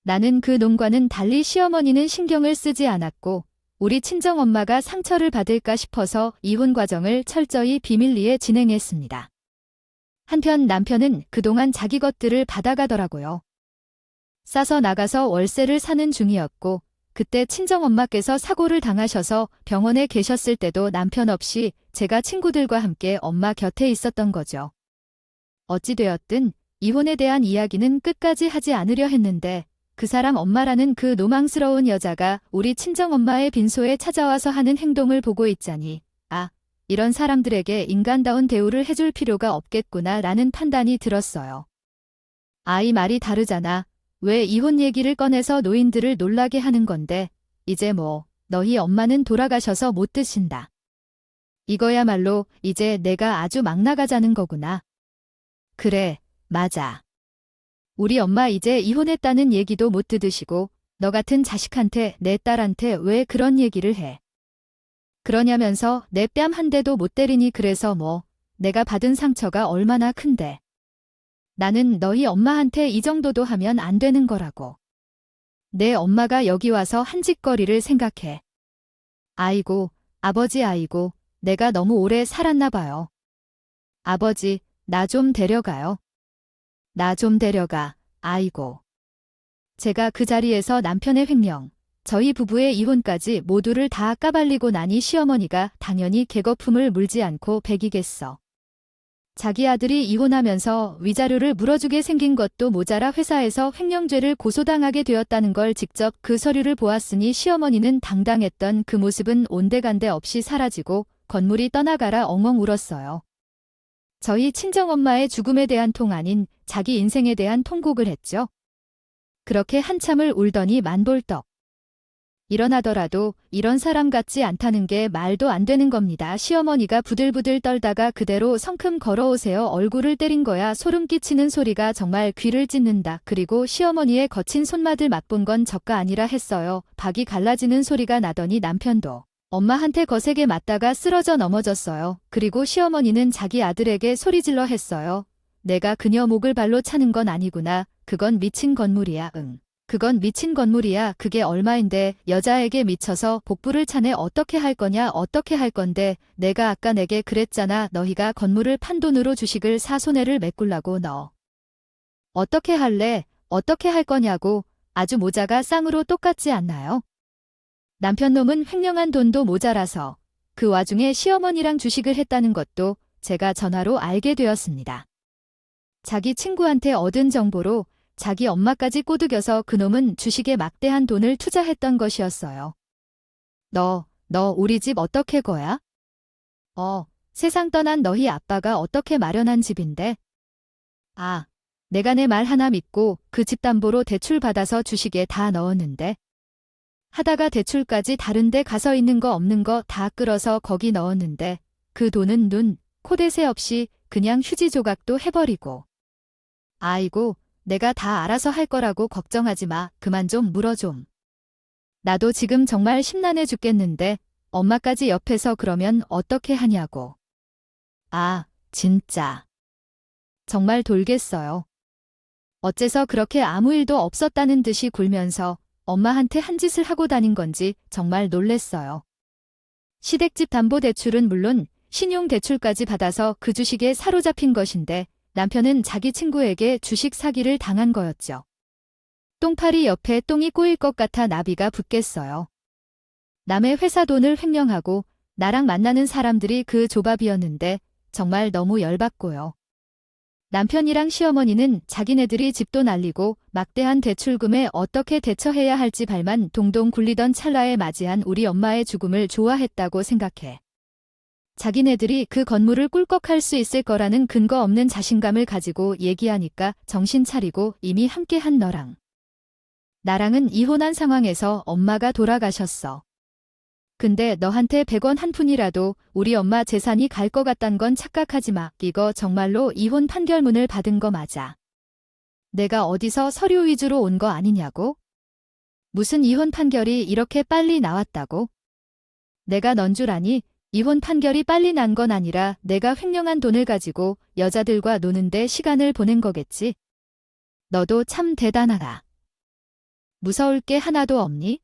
나는 그 놈과는 달리 시어머니는 신경을 쓰지 않았고 우리 친정엄마가 상처를 받을까 싶어서 이혼 과정을 철저히 비밀리에 진행했습니다. 한편 남편은 그동안 자기 것들을 받아가더라고요. 싸서 나가서 월세를 사는 중이었고 그때 친정엄마께서 사고를 당하셔서 병원에 계셨을 때도 남편 없이 제가 친구들과 함께 엄마 곁에 있었던 거죠. 어찌되었든 이혼에 대한 이야기는 끝까지 하지 않으려 했는데 그 사람 엄마라는 그 노망스러운 여자가 우리 친정엄마의 빈소에 찾아와서 하는 행동을 보고 있자니 이런 사람들에게 인간다운 대우를 해줄 필요가 없겠구나 라는 판단이 들었어요. 이 말이 다르잖아. 왜 이혼 얘기를 꺼내서 노인들을 놀라게 하는 건데 이제 뭐 너희 엄마는 돌아가셔서 못 드신다. 이거야말로 이제 내가 아주 막 나가자는 거구나. 그래, 맞아. 우리 엄마 이제 이혼했다는 얘기도 못 들으시고 너 같은 자식한테 내 딸한테 왜 그런 얘기를 해. 그러냐면서 내 뺨 한 대도 못 때리니 그래서 뭐, 내가 받은 상처가 얼마나 큰데. 나는 너희 엄마한테 이 정도도 하면 안 되는 거라고. 내 엄마가 여기 와서 한 짓거리를 생각해. 아이고, 아버지 아이고, 내가 너무 오래 살았나 봐요. 아버지, 나 좀 데려가요. 나 좀 데려가, 아이고. 제가 그 자리에서 남편의 횡령, 저희 부부의 이혼까지 모두를 다 까발리고 나니 시어머니가 당연히 개거품을 물지 않고 배기겠어. 자기 아들이 이혼하면서 위자료를 물어주게 생긴 것도 모자라 회사에서 횡령죄를 고소당하게 되었다는 걸 직접 그 서류를 보았으니 시어머니는 당당했던 그 모습은 온데간데 없이 사라지고 건물이 떠나가라 엉엉 울었어요. 저희 친정엄마의 죽음에 대한 통 아닌 자기 인생에 대한 통곡을 했죠. 그렇게 한참을 울더니 만볼떡. 일어나더라도 이런 사람 같지 않다는 게 말도 안 되는 겁니다. 시어머니가 부들부들 떨다가 그대로 성큼 걸어오세요. 얼굴을 때린 거야. 소름 끼치는 소리가 정말 귀를 찢는다. 그리고 시어머니의 거친 손맛을 맛본 건 저가 아니라 했어요. 박이 갈라지는 소리가 나더니 남편도 엄마한테 거세게 맞다가 쓰러져 넘어졌어요. 그리고 시어머니는 자기 아들에게 소리질러 했어요. 내가 그녀 목을 발로 차는 건 아니구나. 그건 미친 건물이야. 응. 그건 미친 건물이야. 그게 얼마인데 여자에게 미쳐서 복부를 차네. 어떻게 할 거냐. 어떻게 할 건데. 내가 아까 내게 그랬잖아. 너희가 건물을 판 돈으로 주식을 사 손해를 메꾸려고. 너 어떻게 할래? 어떻게 할 거냐고. 아주 모자가 쌍으로 똑같지 않나요? 남편 놈은 횡령한 돈도 모자라서 그 와중에 시어머니랑 주식을 했다는 것도 제가 전화로 알게 되었습니다. 자기 친구한테 얻은 정보로 자기 엄마까지 꼬드겨서 그놈은 주식에 막대한 돈을 투자했던 것이었어요. 너 우리 집 어떻게 거야? 세상 떠난 너희 아빠가 어떻게 마련한 집인데? 아, 내가 내 말 하나 믿고 그 집 담보로 대출 받아서 주식에 다 넣었는데. 하다가 대출까지 다른 데 가서 있는 거 없는 거 다 끌어서 거기 넣었는데 그 돈은 눈, 코, 대세 없이 그냥 휴지 조각도 해버리고. 아이고, 내가 다 알아서 할 거라고 걱정하지 마. 그만 좀 물어 좀. 나도 지금 정말 심란해 죽겠는데 엄마까지 옆에서 그러면 어떻게 하냐고. 아, 진짜. 정말 돌겠어요. 어째서 그렇게 아무 일도 없었다는 듯이 굴면서 엄마한테 한 짓을 하고 다닌 건지 정말 놀랬어요. 시댁집 담보대출은 물론 신용대출까지 받아서 그 주식에 사로잡힌 것인데 남편은 자기 친구에게 주식 사기를 당한 거였죠. 똥파리 옆에 똥이 꼬일 것 같아 나비가 붙겠어요. 남의 회사 돈을 횡령하고 나랑 만나는 사람들이 그 조밥이었는데 정말 너무 열받고요. 남편이랑 시어머니는 자기네들이 집도 날리고 막대한 대출금에 어떻게 대처해야 할지 발만 동동 굴리던 찰나에 맞이한 우리 엄마의 죽음을 좋아했다고 생각해. 자기네들이 그 건물을 꿀꺽할 수 있을 거라는 근거 없는 자신감을 가지고 얘기하니까 정신 차리고 이미 함께한 너랑 나랑은 이혼한 상황에서 엄마가 돌아가셨어. 근데 너한테 100원 한 푼이라도 우리 엄마 재산이 갈 것 같단 건 착각하지 마. 이거 정말로 이혼 판결문을 받은 거 맞아. 내가 어디서 서류 위주로 온 거 아니냐고? 무슨 이혼 판결이 이렇게 빨리 나왔다고? 내가 넌 줄 아니? 이혼 판결이 빨리 난 건 아니라 내가 횡령한 돈을 가지고 여자들과 노는데 시간을 보낸 거겠지. 너도 참 대단하다. 무서울 게 하나도 없니?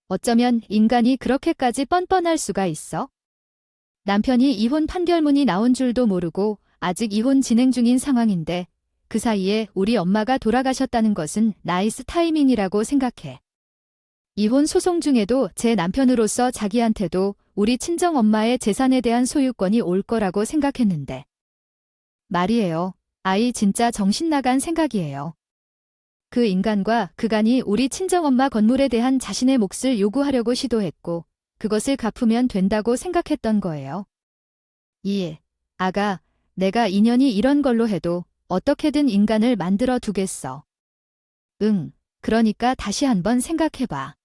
어쩌면 인간이 그렇게까지 뻔뻔할 수가 있어? 남편이 이혼 판결문이 나온 줄도 모르고 아직 이혼 진행 중인 상황인데 그 사이에 우리 엄마가 돌아가셨다는 것은 나이스 타이밍이라고 생각해. 이혼 소송 중에도 제 남편으로서 자기한테도 우리 친정엄마의 재산에 대한 소유권이 올 거라고 생각했는데. 말이에요. 아이 진짜 정신 나간 생각이에요. 그 인간과 그간이 우리 친정엄마 건물에 대한 자신의 몫을 요구하려고 시도했고 그것을 갚으면 된다고 생각했던 거예요. 아가, 내가 인연이 이런 걸로 해도 어떻게든 인간을 만들어 두겠어. 그러니까 다시 한번 생각해봐.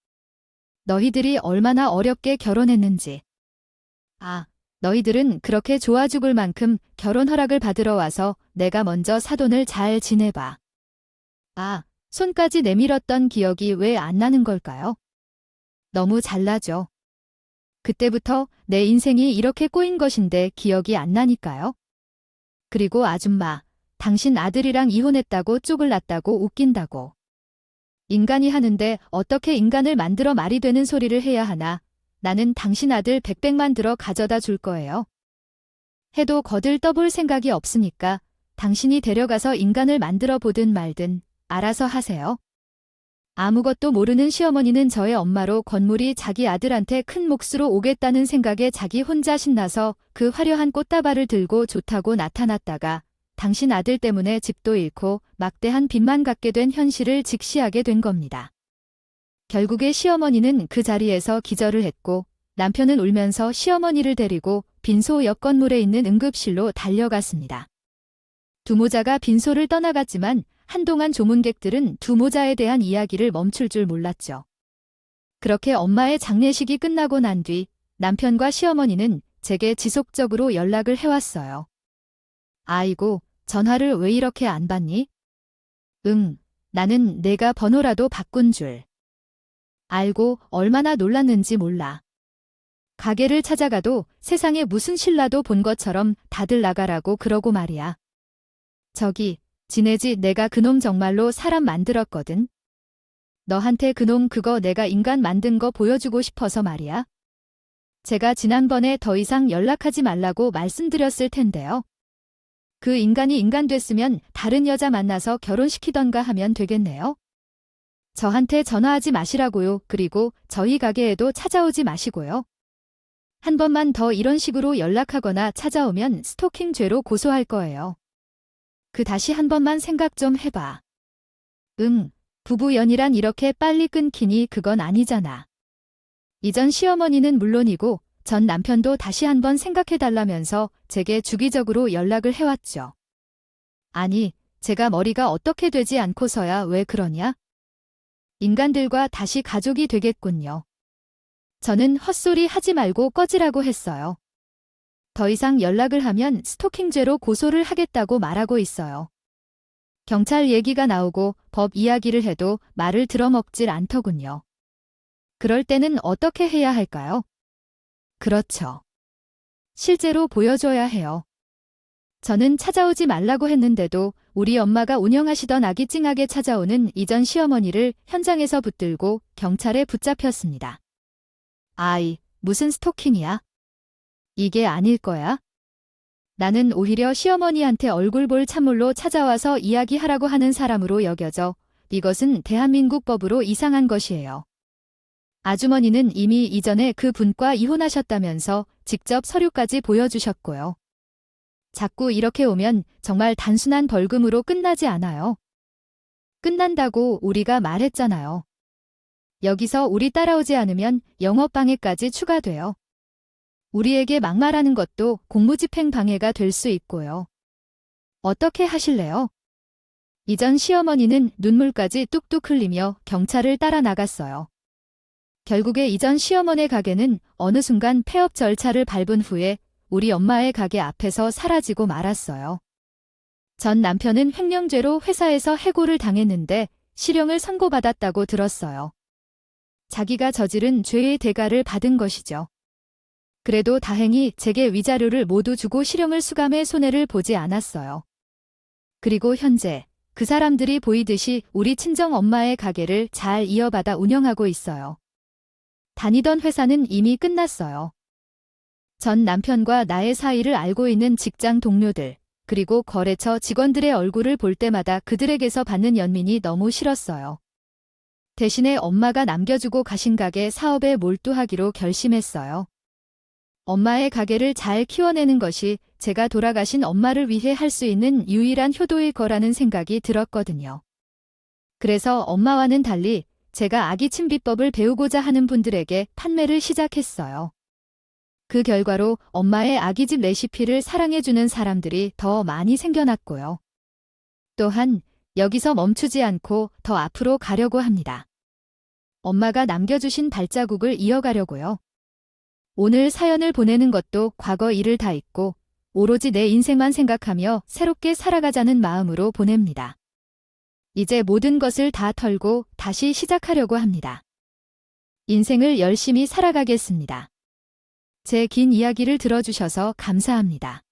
너희들이 얼마나 어렵게 결혼했는지. 너희들은 그렇게 좋아 죽을 만큼 결혼 허락을 받으러 와서 내가 먼저 사돈을 잘 지내봐. 손까지 내밀었던 기억이 왜 안 나는 걸까요? 너무 잘나죠. 그때부터 내 인생이 이렇게 꼬인 것인데 기억이 안 나니까요. 그리고 아줌마, 당신 아들이랑 이혼했다고 쪽을 놨다고 웃긴다고. 인간이 하는데 어떻게 인간을 만들어 말이 되는 소리를 해야 하나. 나는 당신 아들 백백만 들어 가져다 줄 거예요. 해도 거들 떠볼 생각이 없으니까 당신이 데려가서 인간을 만들어 보든 말든 알아서 하세요. 아무것도 모르는 시어머니는 저의 엄마로 건물이 자기 아들한테 큰 몫으로 오겠다는 생각에 자기 혼자 신나서 그 화려한 꽃다발을 들고 좋다고 나타났다가 당신 아들 때문에 집도 잃고 막대한 빚만 갖게 된 현실을 직시하게 된 겁니다. 결국에 시어머니는 그 자리에서 기절을 했고 남편은 울면서 시어머니를 데리고 빈소 옆 건물에 있는 응급실로 달려갔습니다. 두 모자가 빈소를 떠나갔지만 한동안 조문객들은 두 모자에 대한 이야기를 멈출 줄 몰랐죠. 그렇게 엄마의 장례식이 끝나고 난 뒤 남편과 시어머니는 제게 지속적으로 연락을 해왔어요. 아이고, 전화를 왜 이렇게 안 받니? 응, 나는 내가 번호라도 바꾼 줄 알고 얼마나 놀랐는지 몰라. 가게를 찾아가도 세상에 무슨 신라도 본 것처럼 다들 나가라고 그러고 말이야. 저기, 지내지 내가 그놈 정말로 사람 만들었거든. 너한테 그놈 그거 내가 인간 만든 거 보여주고 싶어서 말이야. 제가 지난번에 더 이상 연락하지 말라고 말씀드렸을 텐데요. 그 인간이 인간 됐으면 다른 여자 만나서 결혼시키던가 하면 되겠네요. 저한테 전화하지 마시라고요. 그리고 저희 가게에도 찾아오지 마시고요. 한 번만 더 이런 식으로 연락하거나 찾아오면 스토킹 죄로 고소할 거예요. 다시 한 번만 생각 좀 해봐. 부부 연이란 이렇게 빨리 끊기니 그건 아니잖아. 이전 시어머니는 물론이고 전 남편도 다시 한번 생각해달라면서 제게 주기적으로 연락을 해왔죠. 아니, 제가 머리가 어떻게 되지 않고서야 왜 그러냐? 인간들과 다시 가족이 되겠군요. 저는 헛소리 하지 말고 꺼지라고 했어요. 더 이상 연락을 하면 스토킹죄로 고소를 하겠다고 말하고 있어요. 경찰 얘기가 나오고 법 이야기를 해도 말을 들어먹질 않더군요. 그럴 때는 어떻게 해야 할까요? 그렇죠. 실제로 보여줘야 해요. 저는 찾아오지 말라고 했는데도 우리 엄마가 운영하시던 아기 찡하게 찾아오는 이전 시어머니를 현장에서 붙들고 경찰에 붙잡혔습니다. 아이, 무슨 스토킹이야? 이게 아닐 거야? 나는 오히려 시어머니한테 얼굴 볼 찬물로 찾아와서 이야기하라고 하는 사람으로 여겨져 이것은 대한민국 법으로 이상한 것이에요. 아주머니는 이미 이전에 그 분과 이혼하셨다면서 직접 서류까지 보여주셨고요. 자꾸 이렇게 오면 정말 단순한 벌금으로 끝나지 않아요. 끝난다고 우리가 말했잖아요. 여기서 우리 따라오지 않으면 영업방해까지 추가돼요. 우리에게 막말하는 것도 공무집행 방해가 될 수 있고요. 어떻게 하실래요? 이전 시어머니는 눈물까지 뚝뚝 흘리며 경찰을 따라 나갔어요. 결국에 이전 시어머니 가게는 어느 순간 폐업 절차를 밟은 후에 우리 엄마의 가게 앞에서 사라지고 말았어요. 전 남편은 횡령죄로 회사에서 해고를 당했는데 실형을 선고받았다고 들었어요. 자기가 저지른 죄의 대가를 받은 것이죠. 그래도 다행히 제게 위자료를 모두 주고 실형을 수감해 손해를 보지 않았어요. 그리고 현재 그 사람들이 보이듯이 우리 친정 엄마의 가게를 잘 이어받아 운영하고 있어요. 다니던 회사는 이미 끝났어요. 전 남편과 나의 사이를 알고 있는 직장 동료들, 그리고 거래처 직원들의 얼굴을 볼 때마다 그들에게서 받는 연민이 너무 싫었어요. 대신에 엄마가 남겨주고 가신 가게 사업에 몰두하기로 결심했어요. 엄마의 가게를 잘 키워내는 것이 제가 돌아가신 엄마를 위해 할 수 있는 유일한 효도일 거라는 생각이 들었거든요. 그래서 엄마와는 달리 제가 아기침 비법을 배우고자 하는 분들에게 판매를 시작했어요. 그 결과로 엄마의 아기집 레시피를 사랑해주는 사람들이 더 많이 생겨났고요. 또한 여기서 멈추지 않고 더 앞으로 가려고 합니다. 엄마가 남겨주신 발자국을 이어가려고요. 오늘 사연을 보내는 것도 과거 일을 다 잊고 오로지 내 인생만 생각하며 새롭게 살아가자는 마음으로 보냅니다. 이제 모든 것을 다 털고 다시 시작하려고 합니다. 인생을 열심히 살아가겠습니다. 제 긴 이야기를 들어주셔서 감사합니다.